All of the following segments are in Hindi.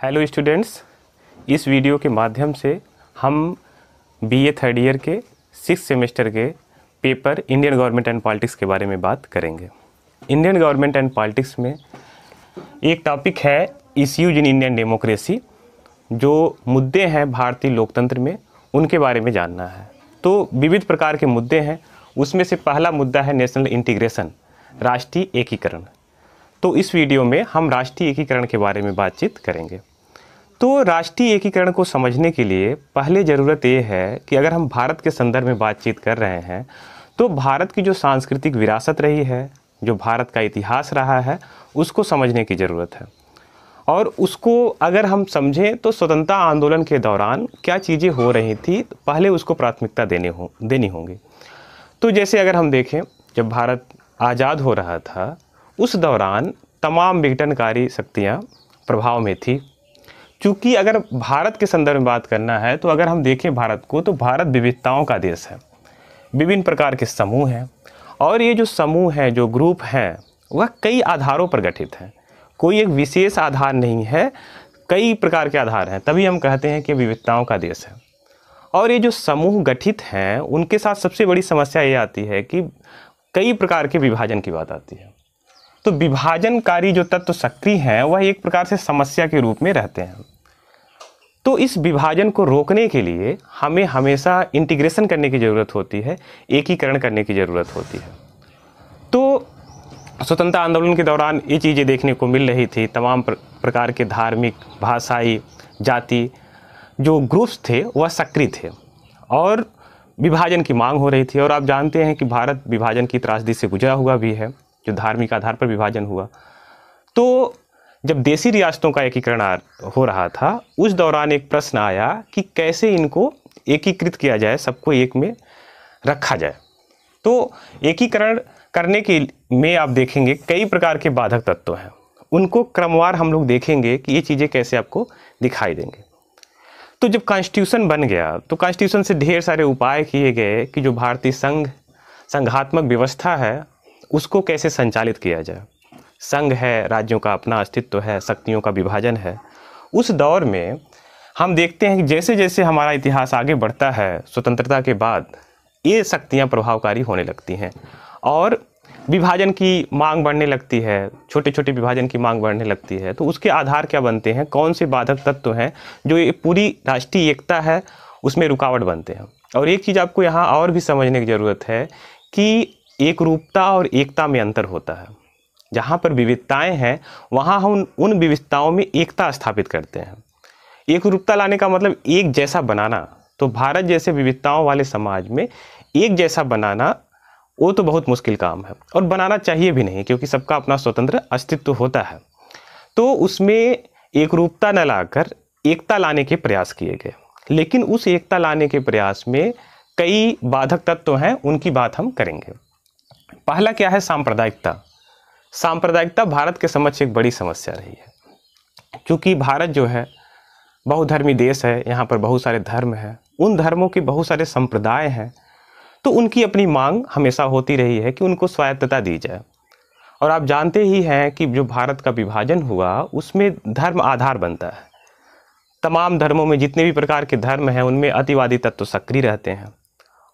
हेलो स्टूडेंट्स, इस वीडियो के माध्यम से हम बीए थर्ड ईयर के 6 सेमेस्टर के paper Indian government and politics के बारे में बात करेंगे। इंडियन गवर्नमेंट एंड पॉलिटिक्स में एक टॉपिक है इश्यूज इन इंडियन डेमोक्रेसी। जो मुद्दे हैं भारतीय लोकतंत्र में उनके बारे में जानना है। तो विविध प्रकार के मुद्दे हैं, उसमें से पहला मुद्दा है नेशनल इंटीग्रेशन, राष्ट्रीय एकीकरण। तो इस वीडियो में हम राष्ट्रीय एकीकरण के बारे में बातचीत करेंगे। तो राष्ट्रीय एकीकरण को समझने के लिए पहले ज़रूरत ये है कि अगर हम भारत के संदर्भ में बातचीत कर रहे हैं तो भारत की जो सांस्कृतिक विरासत रही है, जो भारत का इतिहास रहा है, उसको समझने की ज़रूरत है। और उसको अगर हम समझें तो स्वतंत्रता आंदोलन के दौरान क्या चीज़ें हो रही थी, पहले उसको प्राथमिकता देनी होंगी। तो जैसे अगर हम देखें, जब भारत आज़ाद हो रहा था उस दौरान तमाम विघटनकारी शक्तियाँ प्रभाव में थी। चूँकि अगर भारत के संदर्भ में बात करना है तो अगर हम देखें भारत को, तो भारत विविधताओं का देश है। विभिन्न प्रकार के समूह हैं और ये जो समूह हैं, जो ग्रुप हैं, वह कई आधारों पर गठित हैं। कोई एक विशेष आधार नहीं है, कई प्रकार के आधार हैं, तभी हम कहते हैं कि विविधताओं का देश है। और ये जो समूह गठित हैं उनके साथ सबसे बड़ी समस्या ये आती है कि कई प्रकार के विभाजन की बात आती है। तो विभाजनकारी जो तत्व सक्रिय हैं वह एक प्रकार से समस्या के रूप में रहते हैं। तो इस विभाजन को रोकने के लिए हमें हमेशा इंटीग्रेशन करने की ज़रूरत होती है, एकीकरण करने की ज़रूरत होती है। तो स्वतंत्रता आंदोलन के दौरान ये चीज़ें देखने को मिल रही थी। तमाम प्रकार के धार्मिक, भाषाई, जाति जो ग्रुप्स थे वह सक्रिय थे और विभाजन की मांग हो रही थी। और आप जानते हैं कि भारत विभाजन की त्रासदी से गुजरा हुआ भी है, जो धार्मिक आधार पर विभाजन हुआ। तो जब देशी रियासतों का एकीकरण हो रहा था उस दौरान एक प्रश्न आया कि कैसे इनको एकीकृत किया जाए, सबको एक में रखा जाए। तो एकीकरण करने के में आप देखेंगे कई प्रकार के बाधक तत्व हैं, उनको क्रमवार हम लोग देखेंगे कि ये चीज़ें कैसे आपको दिखाई देंगे। तो जब कॉन्स्टिट्यूशन बन गया तो कॉन्स्टिट्यूशन से ढेर सारे उपाय किए गए कि जो भारतीय संघात्मक व्यवस्था है उसको कैसे संचालित किया जाए। संघ है, राज्यों का अपना अस्तित्व है, शक्तियों का विभाजन है। उस दौर में हम देखते हैं कि जैसे जैसे हमारा इतिहास आगे बढ़ता है, स्वतंत्रता के बाद ये शक्तियाँ प्रभावकारी होने लगती हैं और विभाजन की मांग बढ़ने लगती है, छोटे छोटे विभाजन की मांग बढ़ने लगती है। तो उसके आधार क्या बनते हैं, कौन से बाधक तत्व हैं जो ये पूरी राष्ट्रीय एकता है उसमें रुकावट बनते हैं। और एक चीज़ आपको यहाँ और भी समझने की ज़रूरत है कि एकरूपता और एकता में अंतर होता है। जहाँ पर विविधताएं हैं वहाँ हम उन विविधताओं में एकता स्थापित करते हैं। एकरूपता लाने का मतलब एक जैसा बनाना। तो भारत जैसे विविधताओं वाले समाज में एक जैसा बनाना वो तो बहुत मुश्किल काम है और बनाना चाहिए भी नहीं, क्योंकि सबका अपना स्वतंत्र अस्तित्व होता है। तो उसमें एकरूपता न लाकर एकता लाने के प्रयास किए गए, लेकिन उस एकता लाने के प्रयास में कई बाधक तत्व हैं, उनकी बात हम करेंगे। पहला क्या है, सांप्रदायिकता। सांप्रदायिकता भारत के समक्ष एक बड़ी समस्या रही है, क्योंकि भारत जो है बहुधर्मी देश है, यहाँ पर बहुत सारे धर्म हैं, उन धर्मों के बहुत सारे संप्रदाय हैं। तो उनकी अपनी मांग हमेशा होती रही है कि उनको स्वायत्तता दी जाए। और आप जानते ही हैं कि जो भारत का विभाजन हुआ उसमें धर्म आधार बनता है। तमाम धर्मों में जितने भी प्रकार के धर्म हैं उनमें अतिवादी तत्व सक्रिय रहते हैं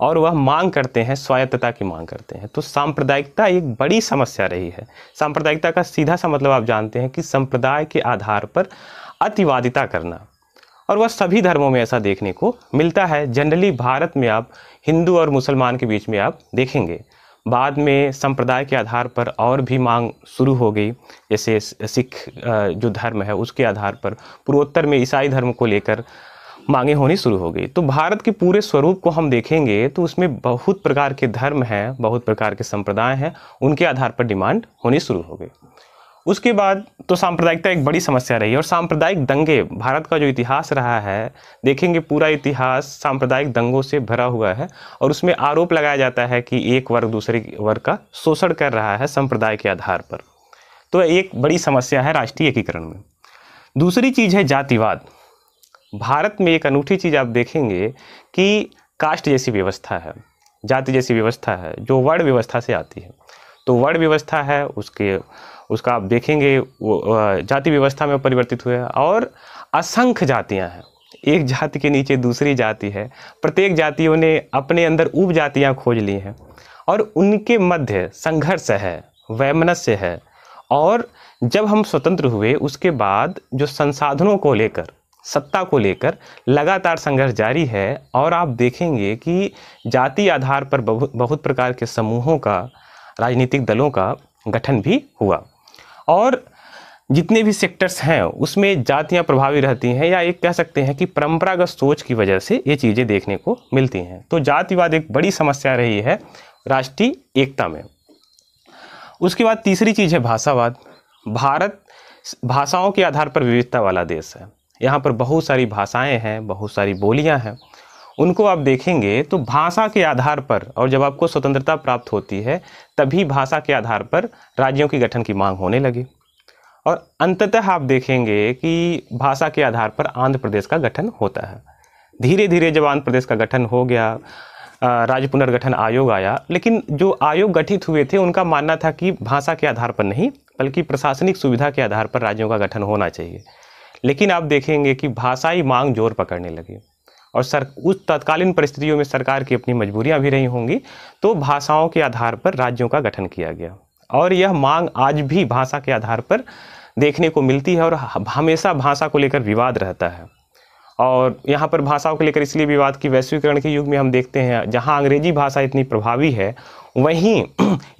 और वह मांग करते हैं, स्वायत्तता की मांग करते हैं। तो सांप्रदायिकता एक बड़ी समस्या रही है। सांप्रदायिकता का सीधा सा मतलब आप जानते हैं कि संप्रदाय के आधार पर अतिवादिता करना, और वह सभी धर्मों में ऐसा देखने को मिलता है। जनरली भारत में आप हिंदू और मुसलमान के बीच में आप देखेंगे। बाद में संप्रदाय के आधार पर और भी मांग शुरू हो गई, जैसे सिख जो धर्म है उसके आधार पर, पूर्वोत्तर में ईसाई धर्म को लेकर मांगे होनी शुरू हो गई। तो भारत के पूरे स्वरूप को हम देखेंगे तो उसमें बहुत प्रकार के धर्म हैं, बहुत प्रकार के संप्रदाय हैं, उनके आधार पर डिमांड होनी शुरू हो गई। उसके बाद तो सांप्रदायिकता एक बड़ी समस्या रही। और सांप्रदायिक दंगे, भारत का जो इतिहास रहा है, देखेंगे पूरा इतिहास सांप्रदायिक दंगों से भरा हुआ है और उसमें आरोप लगाया जाता है कि एक वर्ग दूसरे वर्ग का शोषण कर रहा है संप्रदाय के आधार पर। तो एक बड़ी समस्या है राष्ट्रीय एकीकरण में। दूसरी चीज़ है जातिवाद। भारत में एक अनूठी चीज़ आप देखेंगे कि कास्ट जैसी व्यवस्था है, जाति जैसी व्यवस्था है, जो वर्ण व्यवस्था से आती है। तो वर्ण व्यवस्था है, उसके उसका आप देखेंगे वो जाति व्यवस्था में परिवर्तित हुए और असंख्य जातियां हैं, एक जाति के नीचे दूसरी जाति है, प्रत्येक जातियों ने अपने अंदर उप जातियाँ खोज ली हैं और उनके मध्य संघर्ष है, वैमनस्य है। और जब हम स्वतंत्र हुए उसके बाद जो संसाधनों को लेकर, सत्ता को लेकर लगातार संघर्ष जारी है और आप देखेंगे कि जाति आधार पर बहुत प्रकार के समूहों का, राजनीतिक दलों का गठन भी हुआ और जितने भी सेक्टर्स हैं उसमें जातियां प्रभावी रहती हैं, या एक कह सकते हैं कि परंपरागत सोच की वजह से ये चीज़ें देखने को मिलती हैं। तो जातिवाद एक बड़ी समस्या रही है राष्ट्रीय एकता में। उसके बाद तीसरी चीज़ है भाषावाद। भारत भाषाओं के आधार पर विविधता वाला देश है। यहाँ पर बहुत सारी भाषाएं हैं, बहुत सारी बोलियां हैं। उनको आप देखेंगे तो भाषा के आधार पर, और जब आपको स्वतंत्रता प्राप्त होती है तभी भाषा के आधार पर राज्यों की गठन की मांग होने लगी और अंततः आप देखेंगे कि भाषा के आधार पर आंध्र प्रदेश का गठन होता है। धीरे धीरे जब आंध्र प्रदेश का गठन हो गया, राज्य पुनर्गठन आयोग आया, लेकिन जो आयोग गठित हुए थे उनका मानना था कि भाषा के आधार पर नहीं बल्कि प्रशासनिक सुविधा के आधार पर राज्यों का गठन होना चाहिए। लेकिन आप देखेंगे कि भाषाई मांग जोर पकड़ने लगी और उस तत्कालीन परिस्थितियों में सरकार की अपनी मजबूरियां भी रही होंगी, तो भाषाओं के आधार पर राज्यों का गठन किया गया और यह मांग आज भी भाषा के आधार पर देखने को मिलती है और हमेशा भाषा को लेकर विवाद रहता है। और यहाँ पर भाषाओं को लेकर इसलिए विवाद कि वैश्वीकरण के युग में हम देखते हैं जहाँ अंग्रेजी भाषा इतनी प्रभावी है, वहीं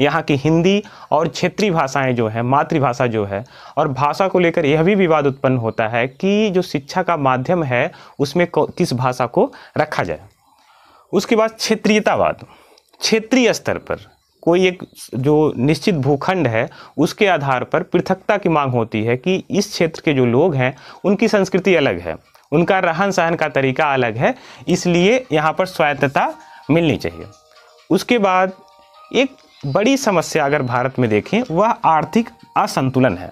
यहाँ की हिंदी और क्षेत्रीय भाषाएं जो हैं, मातृभाषा जो है, और भाषा को लेकर यह भी विवाद उत्पन्न होता है कि जो शिक्षा का माध्यम है उसमें किस भाषा को रखा जाए। उसके बाद क्षेत्रीयतावाद। क्षेत्रीय स्तर पर कोई एक जो निश्चित भूखंड है उसके आधार पर पृथकता की मांग होती है कि इस क्षेत्र के जो लोग हैं उनकी संस्कृति अलग है, उनका रहन सहन का तरीका अलग है, इसलिए यहाँ पर स्वायत्तता मिलनी चाहिए। उसके बाद एक बड़ी समस्या अगर भारत में देखें वह आर्थिक असंतुलन है।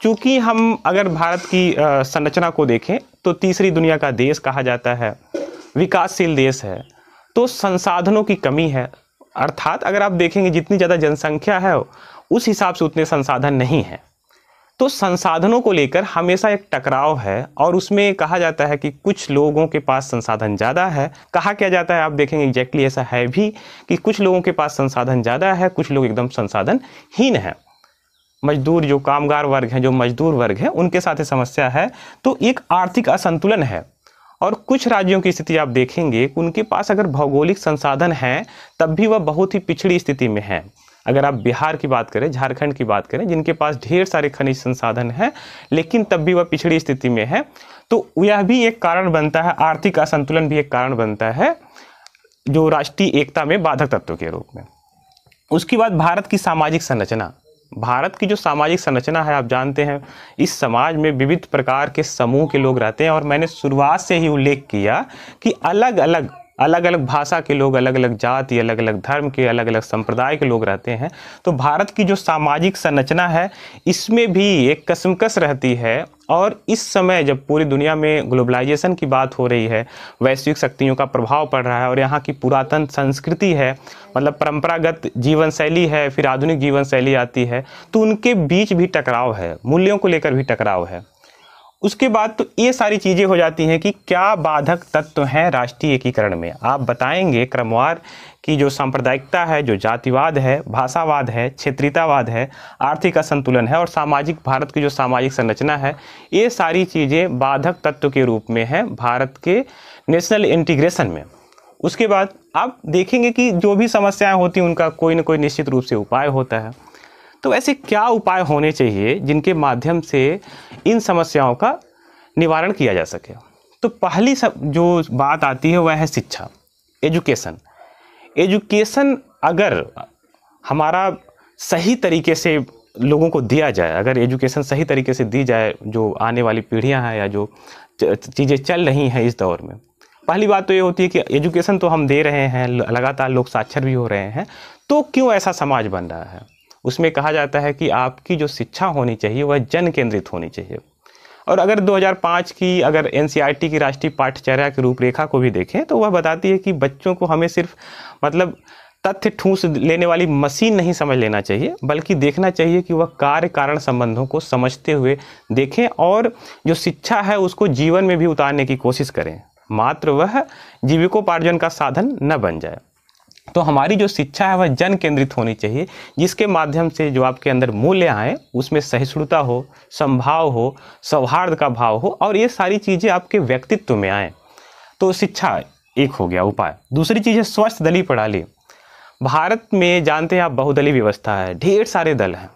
चूँकि हम अगर भारत की संरचना को देखें तो तीसरी दुनिया का देश कहा जाता है, विकासशील देश है, तो संसाधनों की कमी है। अर्थात अगर आप देखेंगे जितनी ज़्यादा जनसंख्या है उस हिसाब से उतने संसाधन नहीं हैं, तो संसाधनों को लेकर हमेशा एक टकराव है और उसमें कहा जाता है कि कुछ लोगों के पास संसाधन ज़्यादा है। कहा क्या जाता है, आप देखेंगे एग्जैक्टली ऐसा है भी कि कुछ लोगों के पास संसाधन ज़्यादा है, कुछ लोग एकदम संसाधनहीन हैं। मजदूर जो कामगार वर्ग हैं, जो मजदूर वर्ग हैं, उनके साथ ये समस्या है। तो एक आर्थिक असंतुलन है और कुछ राज्यों की स्थिति आप देखेंगे कि उनके पास अगर भौगोलिक संसाधन हैं तब भी वह बहुत ही पिछड़ी स्थिति में है। अगर आप बिहार की बात करें, झारखंड की बात करें, जिनके पास ढेर सारे खनिज संसाधन हैं लेकिन तब भी वह पिछड़ी स्थिति में है, तो यह भी एक कारण बनता है, आर्थिक असंतुलन भी एक कारण बनता है जो राष्ट्रीय एकता में बाधक तत्व के रूप में। उसके बाद भारत की सामाजिक संरचना। भारत की जो सामाजिक संरचना है, आप जानते हैं इस समाज में विविध प्रकार के समूह के लोग रहते हैं और मैंने शुरुआत से ही उल्लेख किया कि अलग अलग भाषा के लोग, अलग अलग जाति, अलग अलग धर्म के, अलग अलग संप्रदाय के लोग रहते हैं। तो भारत की जो सामाजिक संरचना है इसमें भी एक कशमकश रहती है और इस समय जब पूरी दुनिया में ग्लोबलाइजेशन की बात हो रही है, वैश्विक शक्तियों का प्रभाव पड़ रहा है और यहाँ की पुरातन संस्कृति है, मतलब परंपरागत जीवन शैली है, फिर आधुनिक जीवन शैली आती है, तो उनके बीच भी टकराव है, मूल्यों को लेकर भी टकराव है। उसके बाद तो ये सारी चीज़ें हो जाती हैं कि क्या बाधक तत्व हैं राष्ट्रीय एकीकरण में। आप बताएंगे क्रमवार कि जो सांप्रदायिकता है, जो जातिवाद है, भाषावाद है, क्षेत्रीयतावाद है, आर्थिक असंतुलन है और सामाजिक, भारत की जो सामाजिक संरचना है, ये सारी चीज़ें बाधक तत्व के रूप में हैं भारत के नेशनल इंटीग्रेशन में। उसके बाद आप देखेंगे कि जो भी समस्याएं होती हैं उनका कोई ना कोई निश्चित रूप से उपाय होता है। तो ऐसे क्या उपाय होने चाहिए जिनके माध्यम से इन समस्याओं का निवारण किया जा सके। तो पहली जो बात आती है वह है शिक्षा, एजुकेशन। एजुकेशन अगर हमारा सही तरीके से लोगों को दिया जाए, अगर एजुकेशन सही तरीके से दी जाए जो आने वाली पीढ़ियां हैं या जो चीज़ें चल रही हैं इस दौर में, पहली बात तो ये होती है कि एजुकेशन तो हम दे रहे हैं, लगातार लोग साक्षर भी हो रहे हैं, तो क्यों ऐसा समाज बन रहा है। उसमें कहा जाता है कि आपकी जो शिक्षा होनी चाहिए वह जन केंद्रित होनी चाहिए। और अगर 2005 की अगर NCERT की राष्ट्रीय पाठ्यचर्या की रूपरेखा को भी देखें तो वह बताती है कि बच्चों को हमें सिर्फ मतलब तथ्य ठूंस लेने वाली मशीन नहीं समझ लेना चाहिए, बल्कि देखना चाहिए कि वह कार्य कारण संबंधों को समझते हुए देखें और जो शिक्षा है उसको जीवन में भी उतारने की कोशिश करें, मात्र वह जीविकोपार्जन का साधन न बन जाए। तो हमारी जो शिक्षा है वह जन केंद्रित होनी चाहिए, जिसके माध्यम से जो आपके अंदर मूल्य आए उसमें सहिष्णुता हो, समभाव हो, सौहार्द का भाव हो और ये सारी चीज़ें आपके व्यक्तित्व में आए। तो शिक्षा एक हो गया उपाय। दूसरी चीज़ है स्वस्थ दलीय प्रणाली। भारत में जानते हैं आप बहुदलीय व्यवस्था है, ढेर सारे दल हैं।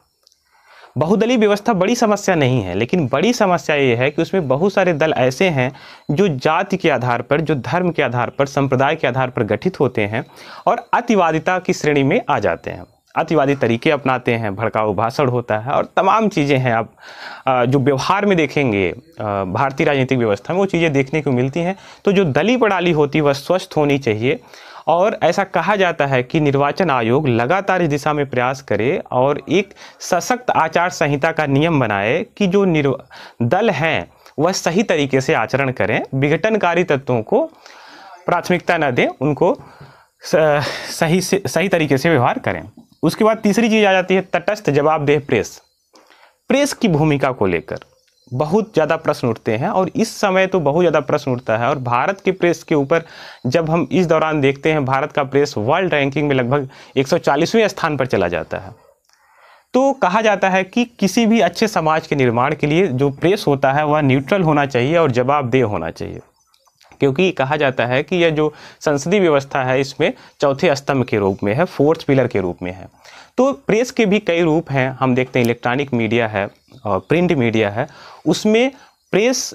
बहुदलीय व्यवस्था बड़ी समस्या नहीं है, लेकिन बड़ी समस्या ये है कि उसमें बहुत सारे दल ऐसे हैं जो जाति के आधार पर, जो धर्म के आधार पर, संप्रदाय के आधार पर गठित होते हैं और अतिवादिता की श्रेणी में आ जाते हैं, अतिवादी तरीके अपनाते हैं, भड़काऊ भाषण होता है और तमाम चीज़ें हैं। आप जो व्यवहार में देखेंगे भारतीय राजनीतिक व्यवस्था में वो चीज़ें देखने को मिलती हैं। तो जो दलीय प्रणाली होती है वह स्वस्थ होनी चाहिए और ऐसा कहा जाता है कि निर्वाचन आयोग लगातार इस दिशा में प्रयास करे और एक सशक्त आचार संहिता का नियम बनाए कि जो दल हैं वह सही तरीके से आचरण करें, विघटनकारी तत्वों को प्राथमिकता न दें, उनको सही तरीके से व्यवहार करें। उसके बाद तीसरी चीज़ आ जाती है तटस्थ जवाबदेह प्रेस। प्रेस की भूमिका को लेकर बहुत ज़्यादा प्रश्न उठते हैं और इस समय तो बहुत ज़्यादा प्रश्न उठता है। और भारत के प्रेस के ऊपर जब हम इस दौरान देखते हैं, भारत का प्रेस वर्ल्ड रैंकिंग में लगभग 140वें स्थान पर चला जाता है। तो कहा जाता है कि किसी भी अच्छे समाज के निर्माण के लिए जो प्रेस होता है वह न्यूट्रल होना चाहिए और जवाबदेह होना चाहिए, क्योंकि कहा जाता है कि यह जो संसदीय व्यवस्था है इसमें चौथे स्तंभ के रूप में है, फोर्थ पिलर के रूप में है। तो प्रेस के भी कई रूप हैं, हम देखते हैं इलेक्ट्रॉनिक मीडिया है और प्रिंट मीडिया है। उसमें प्रेस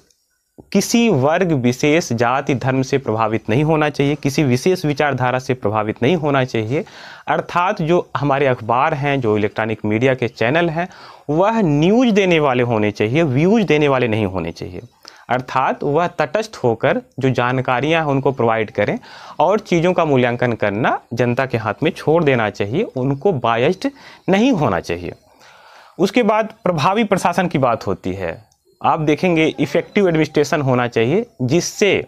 किसी वर्ग, विशेष जाति, धर्म से प्रभावित नहीं होना चाहिए, किसी विशेष विचारधारा से प्रभावित नहीं होना चाहिए। अर्थात जो हमारे अखबार हैं, जो इलेक्ट्रॉनिक मीडिया के चैनल हैं, वह न्यूज़ देने वाले होने चाहिए, व्यूज़ देने वाले नहीं होने चाहिए। अर्थात वह तटस्थ होकर जो जानकारियां हैं उनको प्रोवाइड करें और चीज़ों का मूल्यांकन करना जनता के हाथ में छोड़ देना चाहिए, उनको बायस्ड नहीं होना चाहिए। उसके बाद प्रभावी प्रशासन की बात होती है। आप देखेंगे इफ़ेक्टिव एडमिनिस्ट्रेशन होना चाहिए, जिससे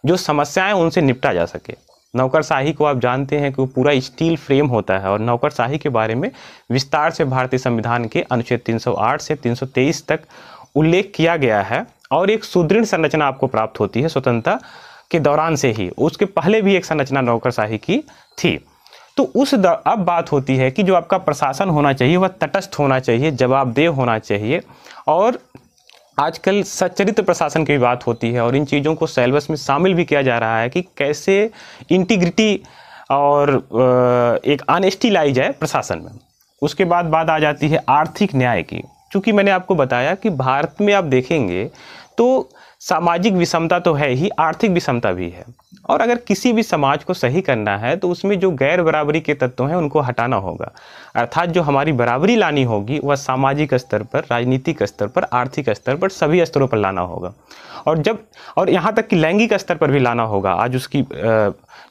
जो समस्याएं उनसे निपटा जा सके। नौकरशाही को आप जानते हैं कि वो पूरा स्टील फ्रेम होता है और नौकरशाही के बारे में विस्तार से भारतीय संविधान के अनुच्छेद 308 से 323 तक उल्लेख किया गया है और एक सुदृढ़ संरचना आपको प्राप्त होती है स्वतंत्रता के दौरान से ही। उसके पहले भी एक संरचना नौकरशाही की थी। तो अब बात होती है कि जो आपका प्रशासन होना चाहिए वह तटस्थ होना चाहिए, जवाबदेह होना चाहिए। और आजकल सच्चरित्र प्रशासन की बात होती है और इन चीज़ों को सिलेबस में शामिल भी किया जा रहा है कि कैसे इंटीग्रिटी और एक ऑनेस्टी लाई जाए प्रशासन में। उसके बाद बात आ जाती है आर्थिक न्याय की। चूँकि मैंने आपको बताया कि भारत में आप देखेंगे तो सामाजिक विषमता तो है ही, आर्थिक विषमता भी है। और अगर किसी भी समाज को सही करना है तो उसमें जो गैर बराबरी के तत्व हैं उनको हटाना होगा। अर्थात जो हमारी बराबरी लानी होगी वह सामाजिक स्तर पर, राजनीतिक स्तर पर, आर्थिक स्तर पर, सभी स्तरों पर लाना होगा। और यहाँ तक कि लैंगिक स्तर पर भी लाना होगा। आज उसकी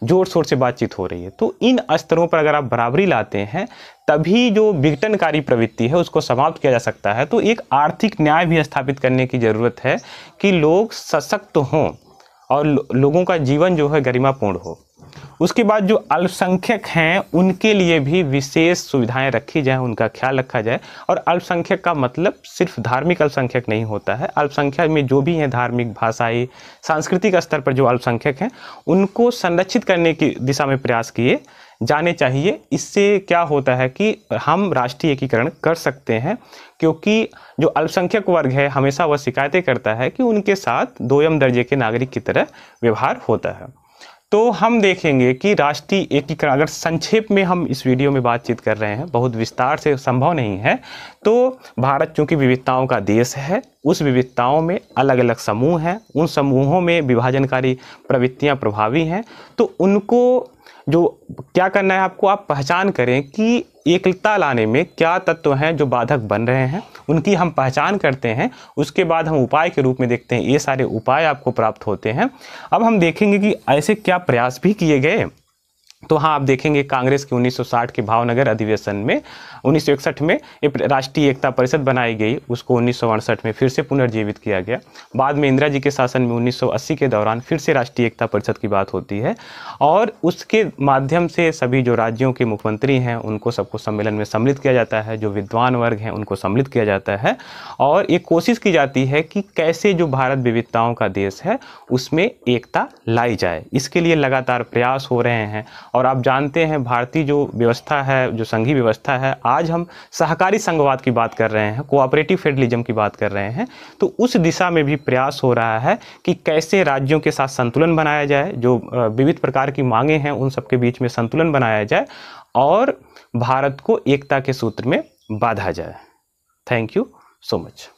जोर शोर से बातचीत हो रही है। तो इन स्तरों पर अगर आप बराबरी लाते हैं तभी जो विघटनकारी प्रवृत्ति है उसको समाप्त किया जा सकता है। तो एक आर्थिक न्याय भी स्थापित करने की ज़रूरत है कि लोग सशक्त हों और लोगों का जीवन जो है गरिमापूर्ण हो। उसके बाद जो अल्पसंख्यक हैं उनके लिए भी विशेष सुविधाएं रखी जाएं, उनका ख्याल रखा जाए। और अल्पसंख्यक का मतलब सिर्फ धार्मिक अल्पसंख्यक नहीं होता है। अल्पसंख्यक में जो भी हैं धार्मिक, भाषाई, सांस्कृतिक स्तर पर जो अल्पसंख्यक हैं उनको संरक्षित करने की दिशा में प्रयास किए जाने चाहिए। इससे क्या होता है कि हम राष्ट्रीय एकीकरण कर सकते हैं, क्योंकि जो अल्पसंख्यक वर्ग है हमेशा वह शिकायतें करता है कि उनके साथ दोयम दर्जे के नागरिक की तरह व्यवहार होता है। तो हम देखेंगे कि राष्ट्रीय एकीकरण, अगर संक्षेप में हम इस वीडियो में बातचीत कर रहे हैं, बहुत विस्तार से संभव नहीं है। तो भारत चूंकि विविधताओं का देश है, उस विविधताओं में अलग अलग समूह हैं, उन समूहों में विभाजनकारी प्रवृत्तियां प्रभावी हैं। तो उनको जो क्या करना है आपको, आप पहचान करें कि एकता लाने में क्या तत्व हैं जो बाधक बन रहे हैं, उनकी हम पहचान करते हैं। उसके बाद हम उपाय के रूप में देखते हैं, ये सारे उपाय आपको प्राप्त होते हैं। अब हम देखेंगे कि ऐसे क्या प्रयास भी किए गए तो हाँ, आप देखेंगे कांग्रेस के 1960 के भावनगर अधिवेशन में 1961 में एक राष्ट्रीय एकता परिषद बनाई गई, उसको 1968 में फिर से पुनर्जीवित किया गया। बाद में इंदिरा जी के शासन में 1980 के दौरान फिर से राष्ट्रीय एकता परिषद की बात होती है और उसके माध्यम से सभी जो राज्यों के मुख्यमंत्री हैं उनको सबको सम्मेलन में सम्मिलित किया जाता है, जो विद्वान वर्ग हैं उनको सम्मिलित किया जाता है और एक कोशिश की जाती है कि कैसे जो भारत विविधताओं का देश है उसमें एकता लाई जाए। इसके लिए लगातार प्रयास हो रहे हैं और आप जानते हैं भारतीय जो व्यवस्था है, जो संघीय व्यवस्था है, आज हम सहकारी संघवाद की बात कर रहे हैं, कोऑपरेटिव फेडरलिज्म की बात कर रहे हैं, तो उस दिशा में भी प्रयास हो रहा है कि कैसे राज्यों के साथ संतुलन बनाया जाए, जो विविध प्रकार की मांगे हैं उन सबके बीच में संतुलन बनाया जाए और भारत को एकता के सूत्र में बांधा जाए। Thank you so much.